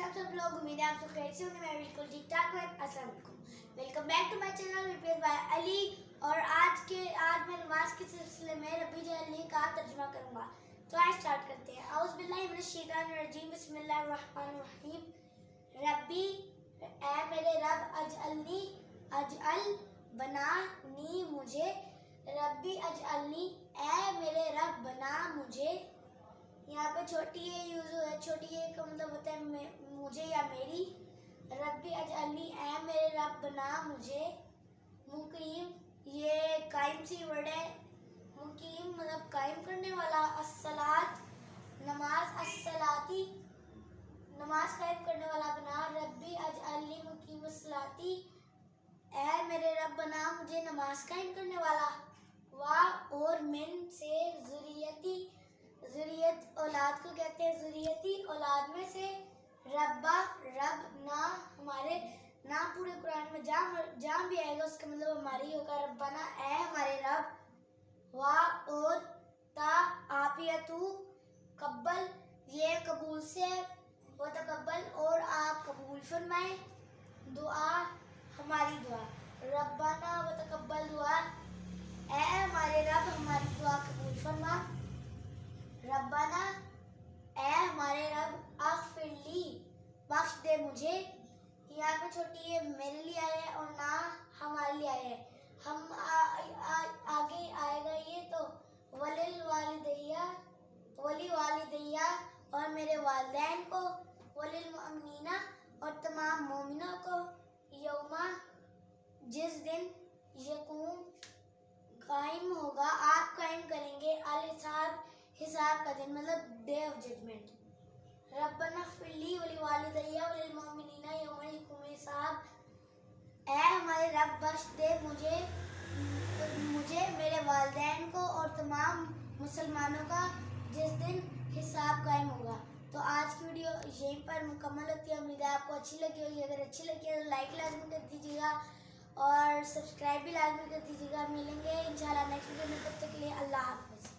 हैं आप सब लोग। उम्मीद है आप सब खैरियत से होंगे। मैं बिल्कुल ठीक ठाक हूँ। अस्सलाम वालेकुम। Welcome back to my channel replace by Ali. और आज मैं नमाज के सिलसिले में रब्बी जल्ली का तर्जुमा करूँगा। तो आज स्टार्ट करते हैं। औज़ु बिल्लाहि मिनश शैतानिर रजीम, बिस्मिल्लाहिर रहमानिर रहीम। रब्बी, ऐ मेरे रब, अजअल बनानी मुझे। रब्बी अजअलनी, ऐ मेरे रब बना मुझे। यहाँ पे छोटी ए यूज है। छोटी ए का मतलब होता है मुझे या मेरी। रब्बी अजअलनी, ऐ मेरे रब बना मुझे। मुकीम, ये कायम सी वर्ड है। मुकीम मतलब कायम करने वाला। अस्सलात, नमाज। अस्सलाती, नमाज कायम करने वाला बना। रब्बी अजअलनी मुकीम अस्सलाती, ऐ मेरे रब बना मुझे नमाज कायम करने वाला। वाह, और मिन से ज़ुर्रियती, ज़ुर्रियत औलाद को कहते हैं। ज़ुर्रियती औलाद में से। रब्बा, रब, ना हमारे, ना पूरे कुरान में जहाँ भी आएगा उसका मतलब हमारी होगा। रब्बाना, ऐ हमारे रब। वाह, और ता आफियतु, कब्बल, ये कबूल से वो तकब्बल, और आप कबूल फरमाए। दुआ, हमारी दुआ। रब्बाना व तकब्बल दुआ, ऐ हमारे रब हमारी दुआ कबूल फरमा। रब्बाना, ऐ हमारे रब, अग़फ़िरली, बख्श दे मुझे। यहाँ पे छोटी ये मेरे लिए आया है और ना हमारे लिए आया है। हम आगे आएगा ये तो वलिल वालिदैया, और मेरे वालिदैन को। वलिल मुअमिनीना, और तमाम मोमिनों को। यौमा, जिस दिन। यकूम, कायम होगा, आप कायम करेंगे। अल हिसाब, हिसाब का दिन मतलब डे ऑफ जजमेंट। रब्बना फ़िरली वली वालिदैया वलिल मुअमिनीना यौम यक़ूमुल हिसाब, ऐ हमारे रब बख्श दे मुझे मेरे वालिदैन को और तमाम मुसलमानों का जिस दिन हिसाब कायम होगा। तो आज की वीडियो यहीं पर मुकम्मल होती है। उम्मीद है आपको अच्छी लगी होगी। अगर अच्छी लगी है तो लाइक लाजमी कर दीजिएगा और सब्सक्राइब भी लाजमी कर दीजिएगा। मिलेंगे इंशाल्लाह नेक्स्ट वीडियो में। तब तक के लिए अल्लाह हाफ़िज़।